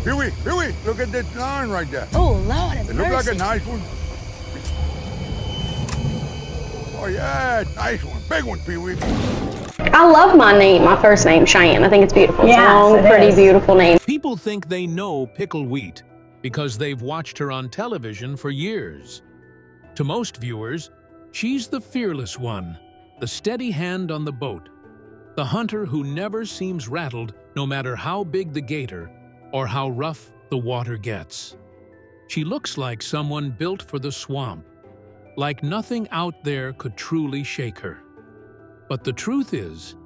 Pee-wee, look at that line right there. Oh, Lord have It look like mercy. a nice one. Oh, yeah, nice one. Big one, Pee-wee. I love my name, my first name, Cheyenne. I think it's beautiful. It's a long, pretty, beautiful name. People think they know Pickle Wheat because they've watched her on television for years. To most viewers, she's the fearless one, the steady hand on the boat, the hunter who never seems rattled no matter how big the gator or how rough the water gets. She looks like someone built for the swamp, like nothing out there could truly shake her. But the truth is,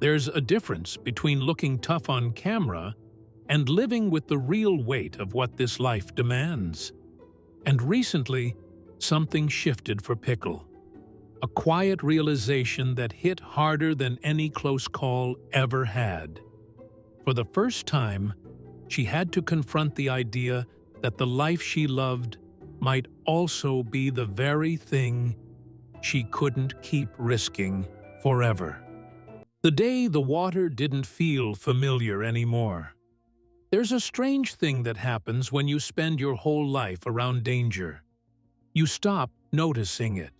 there's a difference between looking tough on camera and living with the real weight of what this life demands. And recently, something shifted for Pickle. A quiet realization that hit harder than any close call ever had. For the first time, she had to confront the idea that the life she loved might also be the very thing she couldn't keep risking forever. The day the water didn't feel familiar anymore. There's a strange thing that happens when you spend your whole life around danger. You stop noticing it.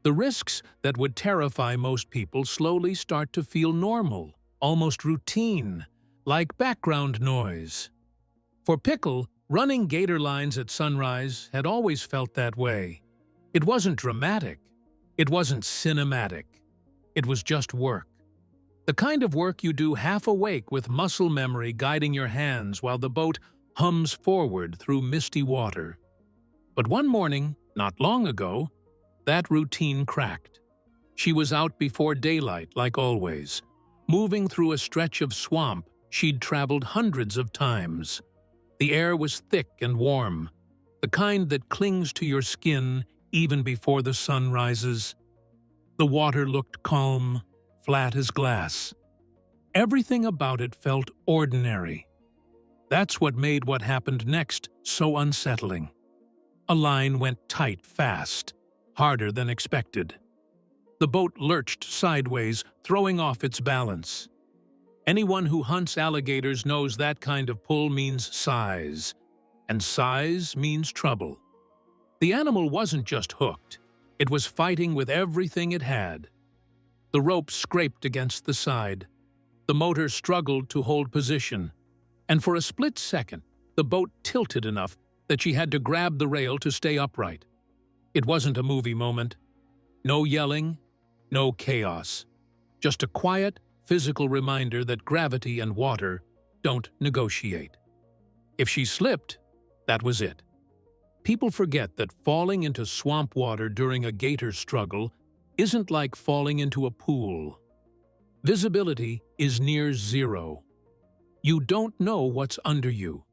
The risks that would terrify most people slowly start to feel normal, almost routine, like background noise. For Pickle, running gator lines at sunrise had always felt that way. It wasn't dramatic. It wasn't cinematic. It was just work. The kind of work you do half awake with muscle memory guiding your hands while the boat hums forward through misty water. But one morning, not long ago, that routine cracked. She was out before daylight, like always, moving through a stretch of swamp she'd traveled hundreds of times. The air was thick and warm, the kind that clings to your skin even before the sun rises. The water looked calm, flat as glass. Everything about it felt ordinary. That's what made what happened next so unsettling. A line went tight fast, harder than expected. The boat lurched sideways, throwing off its balance. Anyone who hunts alligators knows that kind of pull means size, and size means trouble. The animal wasn't just hooked. It was fighting with everything it had. The rope scraped against the side. The motor struggled to hold position. And for a split second, the boat tilted enough that she had to grab the rail to stay upright. It wasn't a movie moment. No yelling, no chaos. Just a quiet, physical reminder that gravity and water don't negotiate. If she slipped, that was it. People forget that falling into swamp water during a gator struggle isn't like falling into a pool. Visibility is near zero. You don't know what's under you.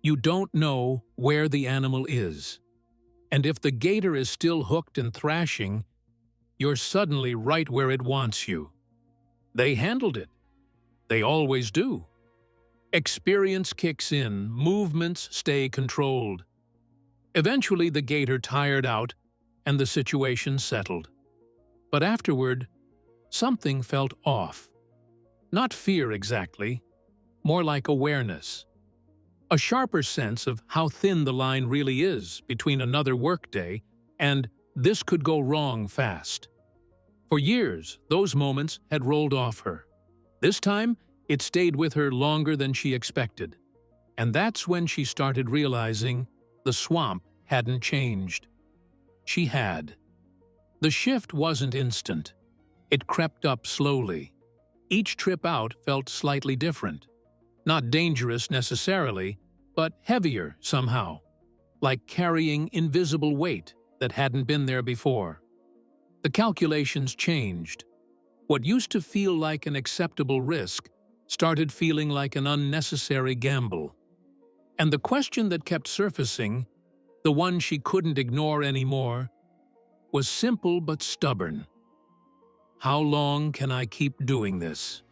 You don't know where the animal is. And if the gator is still hooked and thrashing, you're suddenly right where it wants you. They handled it. They always do. Experience kicks in, movements stay controlled. Eventually the gator tired out and the situation settled. But afterward, something felt off. Not fear exactly, more like awareness. A sharper sense of how thin the line really is between another workday and this could go wrong fast. For years, those moments had rolled off her. This time, it stayed with her longer than she expected. And that's when she started realizing the swamp hadn't changed. She had. The shift wasn't instant. It crept up slowly. Each trip out felt slightly different. Not dangerous necessarily, but heavier somehow, like carrying invisible weight that hadn't been there before. The calculations changed. What used to feel like an acceptable risk started feeling like an unnecessary gamble. And the question that kept surfacing, the one she couldn't ignore anymore, was simple but stubborn. How long can I keep doing this?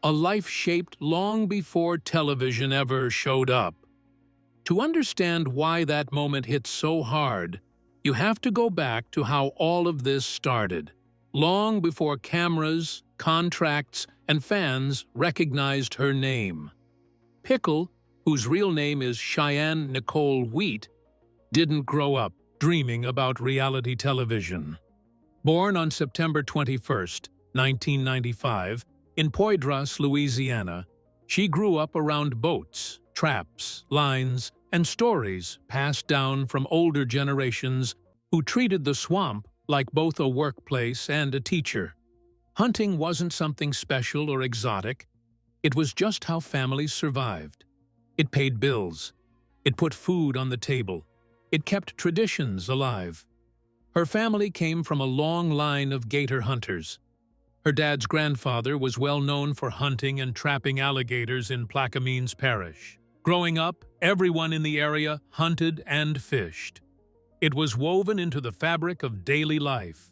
A life shaped long before television ever showed up. To understand why that moment hit so hard, you have to go back to how all of this started, long before cameras, contracts, and fans recognized her name. Pickle whose real name is Cheyenne Nicole Wheat, didn't grow up dreaming about reality television. Born on September 21st, 1995, in Poydras, Louisiana, she grew up around boats, traps, lines, and stories passed down from older generations who treated the swamp like both a workplace and a teacher. Hunting wasn't something special or exotic. It was just how families survived. It paid bills. It put food on the table. It kept traditions alive. Her family came from a long line of gator hunters. Her dad's grandfather was well known for hunting and trapping alligators in Plaquemines Parish. Growing up, everyone in the area hunted and fished. It was woven into the fabric of daily life.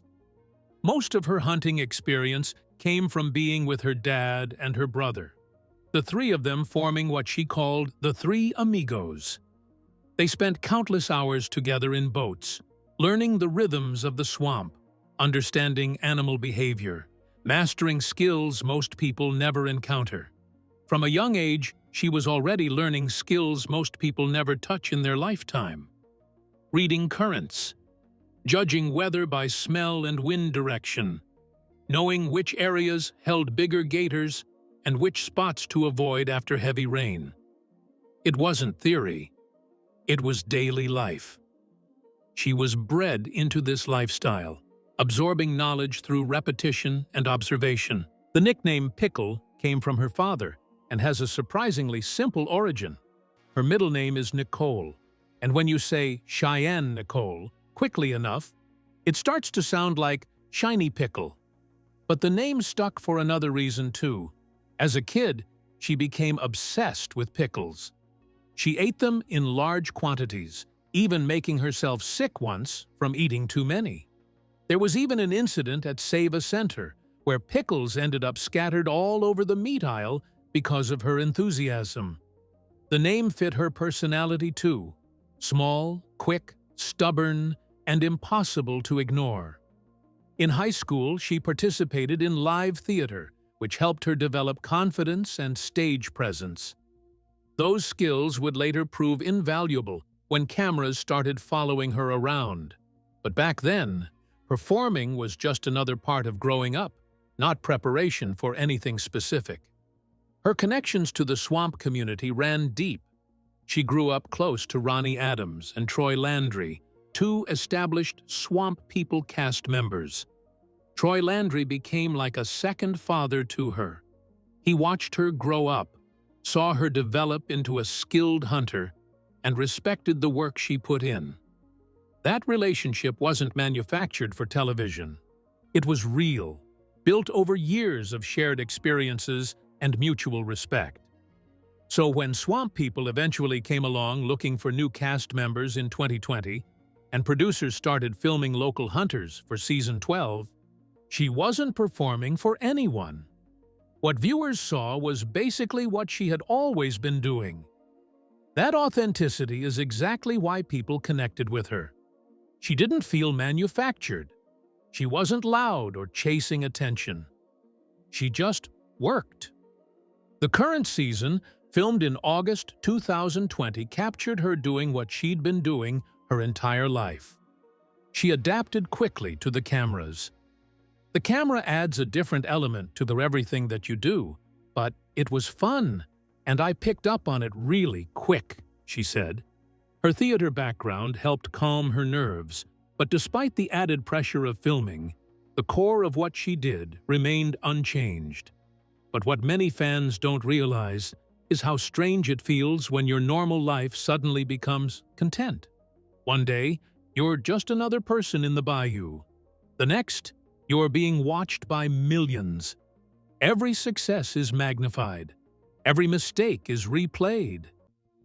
Most of her hunting experience came from being with her dad and her brother, the three of them forming what she called the Three Amigos. They spent countless hours together in boats, learning the rhythms of the swamp, understanding animal behavior, mastering skills most people never encounter. From a young age, she was already learning skills most people never touch in their lifetime. Reading currents, judging weather by smell and wind direction, knowing which areas held bigger gators and which spots to avoid after heavy rain. It wasn't theory. It was daily life. She was bred into this lifestyle, absorbing knowledge through repetition and observation. The nickname Pickle came from her father and has a surprisingly simple origin. Her middle name is Nicole, and when you say Cheyenne Nicole quickly enough, it starts to sound like shiny pickle. But the name stuck for another reason too. As a kid, she became obsessed with pickles. She ate them in large quantities, even making herself sick once from eating too many. There was even an incident at Save a Center where pickles ended up scattered all over the meat aisle because of her enthusiasm. The name fit her personality too: small, quick, stubborn, and impossible to ignore. In high school, she participated in live theater, which helped her develop confidence and stage presence. Those skills would later prove invaluable when cameras started following her around. But back then, performing was just another part of growing up, not preparation for anything specific. Her connections to the swamp community ran deep. She grew up close to Ronnie Adams and Troy Landry, two established Swamp People cast members. Troy Landry became like a second father to her. He watched her grow up, saw her develop into a skilled hunter, and respected the work she put in. That relationship wasn't manufactured for television. It was real, built over years of shared experiences and mutual respect. So when Swamp People eventually came along looking for new cast members in 2020, and producers started filming local hunters for season 12, she wasn't performing for anyone. What viewers saw was basically what she had always been doing. That authenticity is exactly why people connected with her. She didn't feel manufactured. She wasn't loud or chasing attention. She just worked. The current season, filmed in August 2020, captured her doing what she'd been doing her entire life. She adapted quickly to the cameras. The camera adds a different element to the everything that you do, but it was fun, and I picked up on it really quick, she said. Her theater background helped calm her nerves, but despite the added pressure of filming, the core of what she did remained unchanged. But what many fans don't realize is how strange it feels when your normal life suddenly becomes content. One day, you're just another person in the bayou. The next, you're being watched by millions. Every success is magnified. Every mistake is replayed.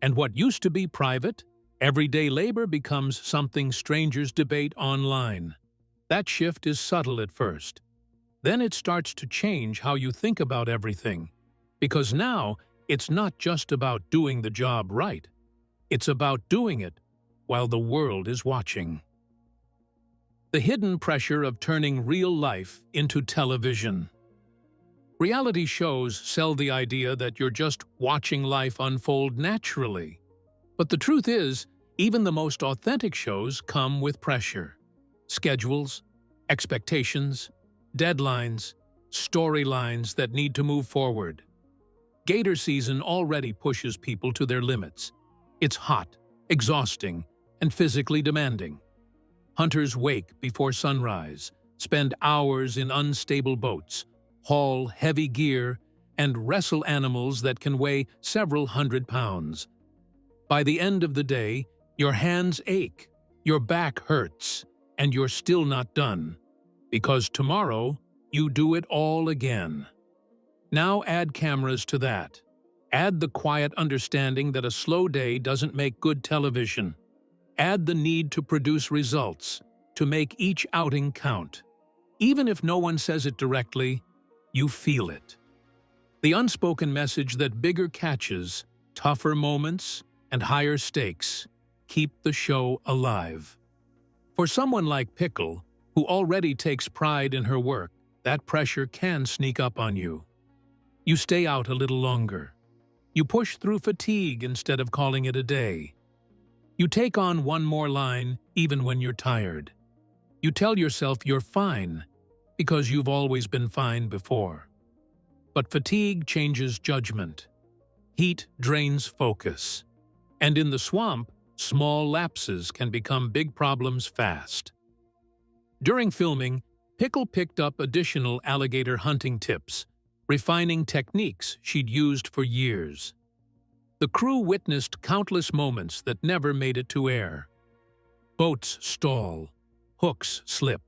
And what used to be private, everyday labor becomes something strangers debate online. That shift is subtle at first. Then it starts to change how you think about everything. Because now, it's not just about doing the job right. It's about doing it while the world is watching. The hidden pressure of turning real life into television. Reality shows sell the idea that you're just watching life unfold naturally. But the truth is, even the most authentic shows come with pressure. Schedules, expectations, deadlines, storylines that need to move forward. Gator season already pushes people to their limits. It's hot, exhausting, and physically demanding. Hunters wake before sunrise, spend hours in unstable boats, haul heavy gear, and wrestle animals that can weigh several hundred pounds. By the end of the day, your hands ache, your back hurts, and you're still not done. Because tomorrow, you do it all again. Now add cameras to that. Add the quiet understanding that a slow day doesn't make good television. Add the need to produce results, to make each outing count. Even if no one says it directly, you feel it. The unspoken message that bigger catches, tougher moments, and higher stakes keep the show alive. For someone like Pickle, who already takes pride in her work, that pressure can sneak up on you. You stay out a little longer. You push through fatigue instead of calling it a day. You take on one more line even when you're tired. You tell yourself you're fine because you've always been fine before. But fatigue changes judgment. Heat drains focus. And in the swamp, small lapses can become big problems fast. During filming, Pickle picked up additional alligator hunting tips, refining techniques she'd used for years. The crew witnessed countless moments that never made it to air. Boats stall, hooks slip,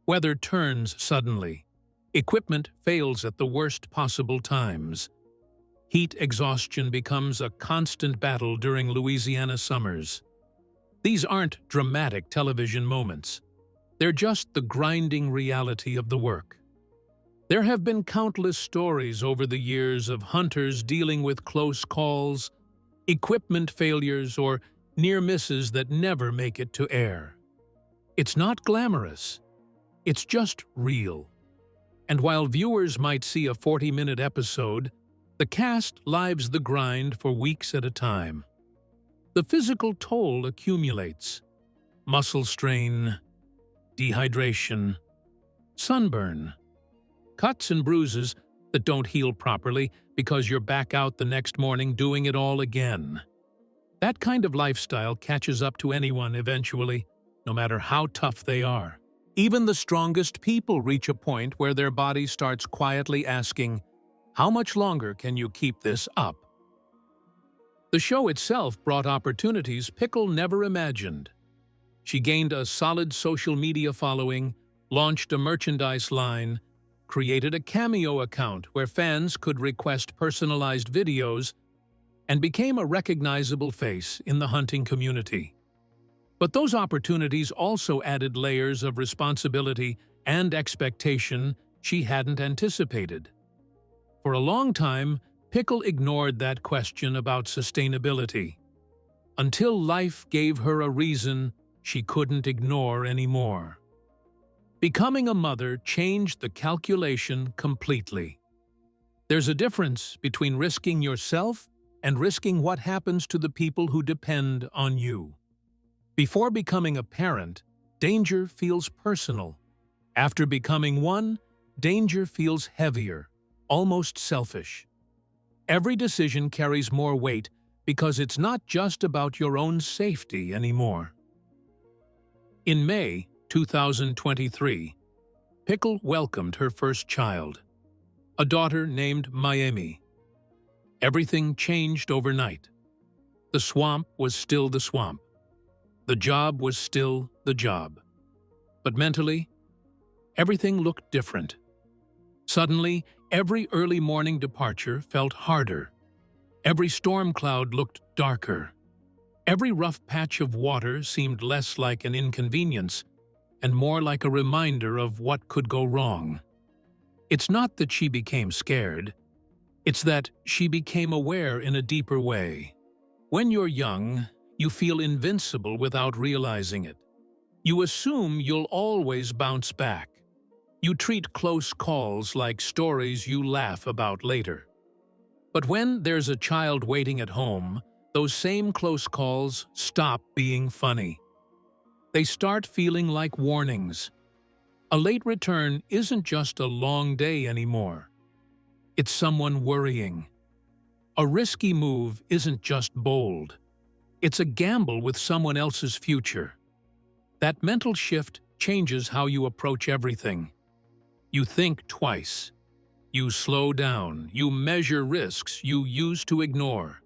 weather turns suddenly, equipment fails at the worst possible times. Heat exhaustion becomes a constant battle during Louisiana summers. These aren't dramatic television moments. They're just the grinding reality of the work. There have been countless stories over the years of hunters dealing with close calls, equipment failures, or near misses that never make it to air. It's not glamorous. It's just real. And while viewers might see a 40-minute episode, the cast lives the grind for weeks at a time. The physical toll accumulates. Muscle strain, dehydration, sunburn, cuts and bruises that don't heal properly because you're back out the next morning doing it all again. That kind of lifestyle catches up to anyone eventually, no matter how tough they are. Even the strongest people reach a point where their body starts quietly asking, "How much longer can you keep this up?" The show itself brought opportunities Pickle never imagined. She gained a solid social media following, launched a merchandise line, created a Cameo account where fans could request personalized videos, and became a recognizable face in the hunting community. But those opportunities also added layers of responsibility and expectation she hadn't anticipated. For a long time, Pickle ignored that question about sustainability, until life gave her a reason she couldn't ignore anymore. Becoming a mother changed the calculation completely. There's a difference between risking yourself and risking what happens to the people who depend on you. Before becoming a parent, danger feels personal. After becoming one, danger feels heavier, almost selfish. Every decision carries more weight because it's not just about your own safety anymore. In May 2023, Pickle welcomed her first child, a daughter named Miami. Everything changed overnight. The swamp was still the swamp. The job was still the job. But mentally, everything looked different. Suddenly, every early morning departure felt harder. Every storm cloud looked darker. Every rough patch of water seemed less like an inconvenience and more like a reminder of what could go wrong. It's not that she became scared. It's that she became aware in a deeper way. When you're young, you feel invincible without realizing it. You assume you'll always bounce back. You treat close calls like stories you laugh about later. But when there's a child waiting at home, those same close calls stop being funny. They start feeling like warnings. A late return isn't just a long day anymore. It's someone worrying. A risky move isn't just bold. It's a gamble with someone else's future. That mental shift changes how you approach everything. You think twice. You slow down. You measure risks you used to ignore.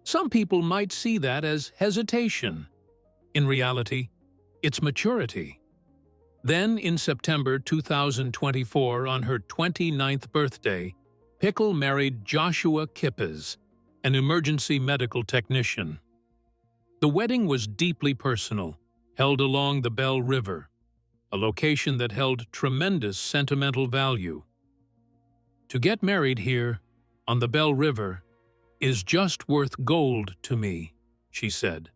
Some people might see that as hesitation. In reality, it's maturity. Then, in September 2024, on her 29th birthday, Pickle married Joshua Kippes, an emergency medical technician. The wedding was deeply personal, held along the Bell River, a location that held tremendous sentimental value. To get married here, on the Bell River, is just worth gold to me, she said.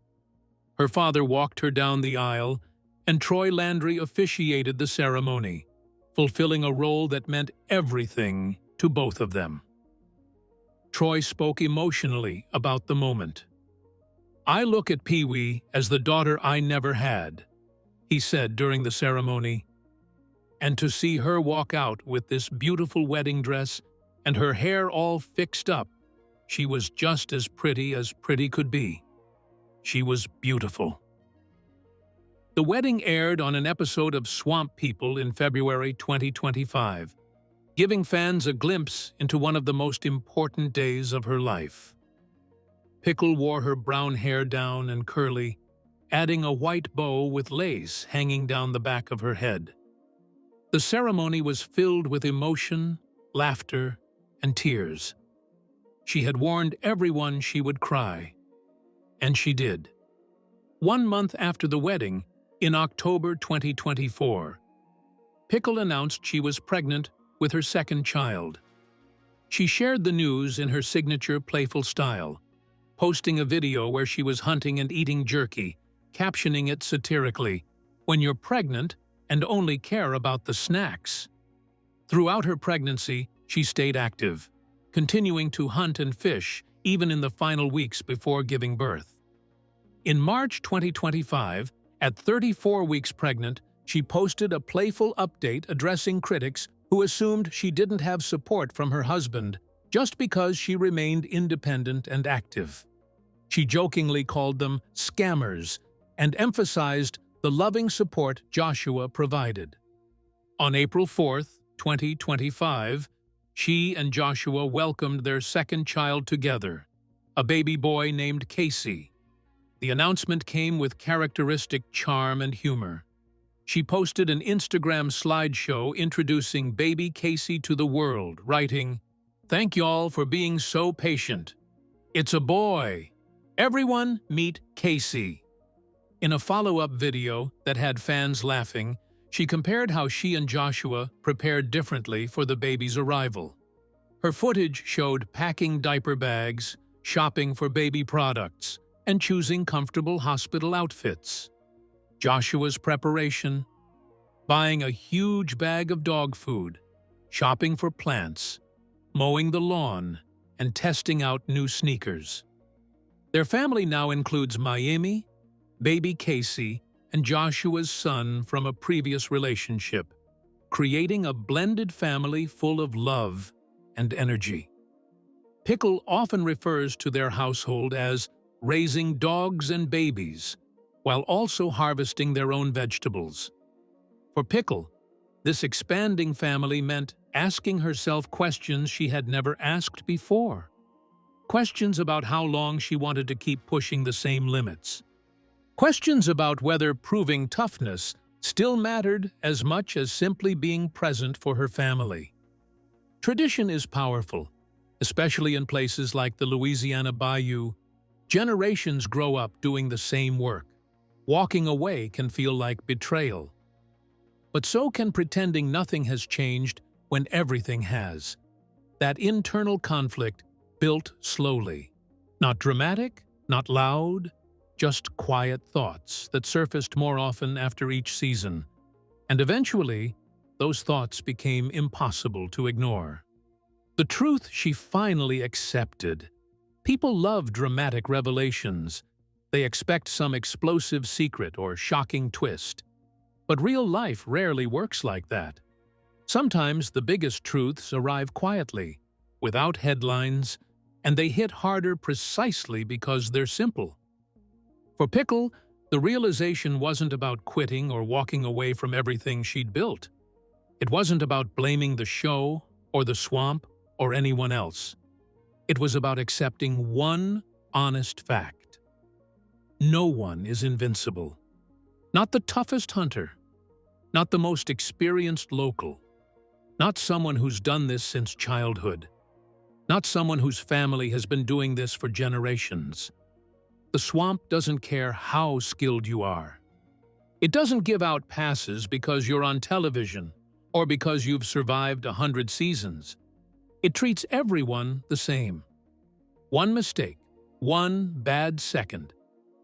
Her father walked her down the aisle, and Troy Landry officiated the ceremony, fulfilling a role that meant everything to both of them. Troy spoke emotionally about the moment. "I look at Pee-wee as the daughter I never had," he said during the ceremony. "And to see her walk out with this beautiful wedding dress and her hair all fixed up, she was just as pretty could be. She was beautiful." The wedding aired on an episode of Swamp People in February 2025, giving fans a glimpse into one of the most important days of her life. Pickle wore her brown hair down and curly, adding a white bow with lace hanging down the back of her head. The ceremony was filled with emotion, laughter, and tears. She had warned everyone she would cry. And she did. 1 month after the wedding, in October 2024, Pickle announced she was pregnant with her second child. She shared the news in her signature playful style, posting a video where she was hunting and eating jerky, captioning it satirically, "When you're pregnant and only care about the snacks." Throughout her pregnancy, she stayed active, continuing to hunt and fish even in the final weeks before giving birth. In March 2025, at 34 weeks pregnant, she posted a playful update addressing critics who assumed she didn't have support from her husband just because she remained independent and active. She jokingly called them scammers and emphasized the loving support Joshua provided. On April 4th, 2025, she and Joshua welcomed their second child together, a baby boy named Casey. The announcement came with characteristic charm and humor. She posted an Instagram slideshow introducing baby Casey to the world, writing, "Thank y'all for being so patient. It's a boy. Everyone meet Casey." In a follow-up video that had fans laughing, she compared how she and Joshua prepared differently for the baby's arrival. Her footage showed packing diaper bags, shopping for baby products, and choosing comfortable hospital outfits. Joshua's preparation: buying a huge bag of dog food, shopping for plants, mowing the lawn, and testing out new sneakers. Their family now includes Miami, baby Casey, and Joshua's son from a previous relationship, creating a blended family full of love and energy. Pickle often refers to their household as raising dogs and babies, while also harvesting their own vegetables. For Pickle, this expanding family meant asking herself questions she had never asked before. Questions about how long she wanted to keep pushing the same limits. Questions about whether proving toughness still mattered as much as simply being present for her family. Tradition is powerful, especially in places like the Louisiana Bayou. Generations grow up doing the same work. Walking away can feel like betrayal. But so can pretending nothing has changed when everything has. That internal conflict built slowly. Not dramatic, not loud, just quiet thoughts that surfaced more often after each season. And eventually, those thoughts became impossible to ignore. The truth she finally accepted. People love dramatic revelations. They expect some explosive secret or shocking twist. But real life rarely works like that. Sometimes the biggest truths arrive quietly, without headlines, and they hit harder precisely because they're simple. For Pickle, the realization wasn't about quitting or walking away from everything she'd built. It wasn't about blaming the show or the swamp or anyone else. It was about accepting one honest fact. No one is invincible. Not the toughest hunter. Not the most experienced local. Not someone who's done this since childhood. Not someone whose family has been doing this for generations. The swamp doesn't care how skilled you are. It doesn't give out passes because you're on television or because you've survived 100 seasons. It treats everyone the same. One mistake, one bad second,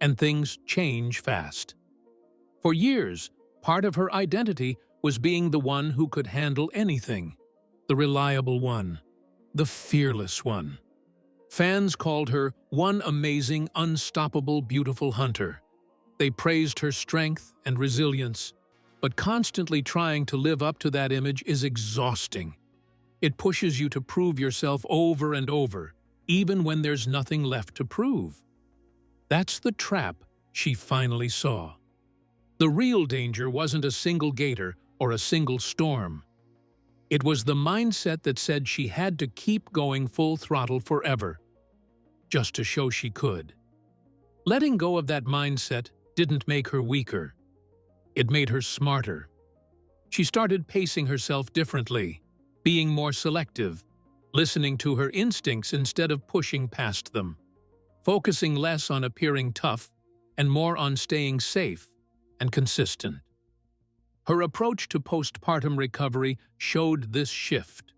and things change fast. For years, part of her identity was being the one who could handle anything, the reliable one, the fearless one. Fans called her one amazing, unstoppable, beautiful hunter. They praised her strength and resilience, but constantly trying to live up to that image is exhausting. It pushes you to prove yourself over and over, even when there's nothing left to prove. That's the trap she finally saw. The real danger wasn't a single gator or a single storm. It was the mindset that said she had to keep going full throttle forever, just to show she could. Letting go of that mindset didn't make her weaker. It made her smarter. She started pacing herself differently, being more selective, listening to her instincts instead of pushing past them, focusing less on appearing tough and more on staying safe and consistent. Her approach to postpartum recovery showed this shift.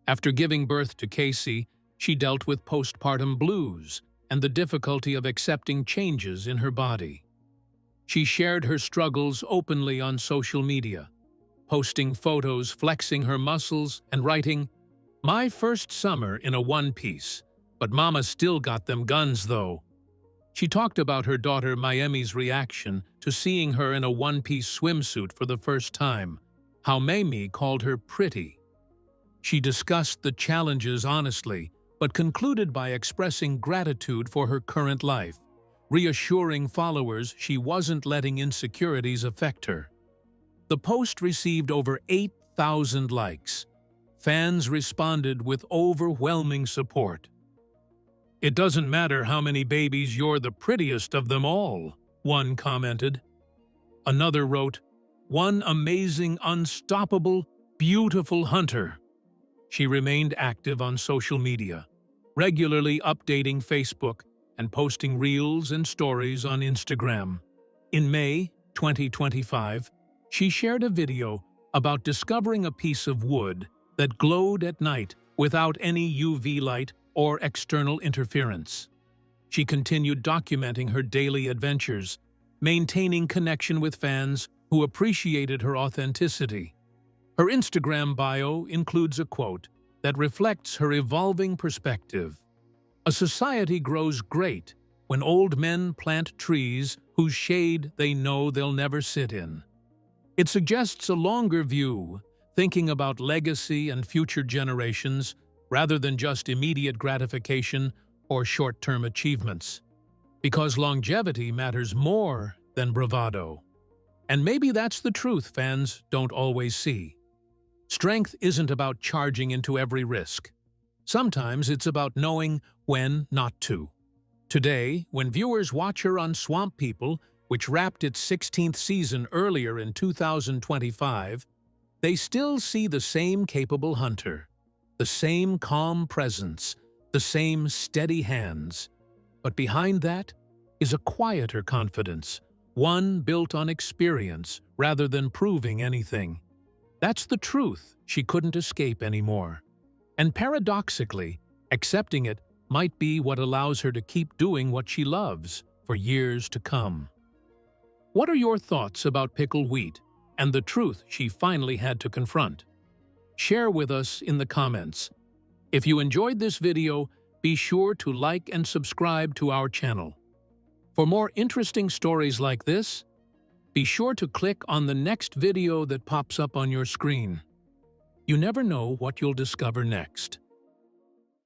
After giving birth to Casey, she dealt with postpartum blues and the difficulty of accepting changes in her body. She shared her struggles openly on social media, posting photos flexing her muscles and writing, "My first summer in a one-piece, but Mama still got them guns though." She talked about her daughter Miami's reaction to seeing her in a one-piece swimsuit for the first time, how Mamie called her pretty. She discussed the challenges honestly, but concluded by expressing gratitude for her current life, reassuring followers she wasn't letting insecurities affect her. The post received over 8,000 likes. Fans responded with overwhelming support. "It doesn't matter how many babies, you're the prettiest of them all," one commented. Another wrote, "One amazing, unstoppable, beautiful hunter." She remained active on social media, regularly updating Facebook and posting reels and stories on Instagram. In May 2025, she shared a video about discovering a piece of wood that glowed at night without any UV light or external interference. She continued documenting her daily adventures, maintaining connection with fans who appreciated her authenticity. Her Instagram bio includes a quote that reflects her evolving perspective. "A society grows great when old men plant trees whose shade they know they'll never sit in." It suggests a longer view, thinking about legacy and future generations rather than just immediate gratification or short-term achievements. Because longevity matters more than bravado. And maybe that's the truth fans don't always see. Strength isn't about charging into every risk. Sometimes it's about knowing when not to. Today, when viewers watch her on Swamp People, which wrapped its 16th season earlier in 2025, they still see the same capable hunter, the same calm presence, the same steady hands. But behind that is a quieter confidence, one built on experience rather than proving anything. That's the truth she couldn't escape anymore. And paradoxically, accepting it might be what allows her to keep doing what she loves for years to come. What are your thoughts about Pickle Wheat? and the truth she finally had to confront. Share with us in the comments. If you enjoyed this video, be sure to like and subscribe to our channel. For more interesting stories like this, be sure to click on the next video that pops up on your screen. You never know what you'll discover next.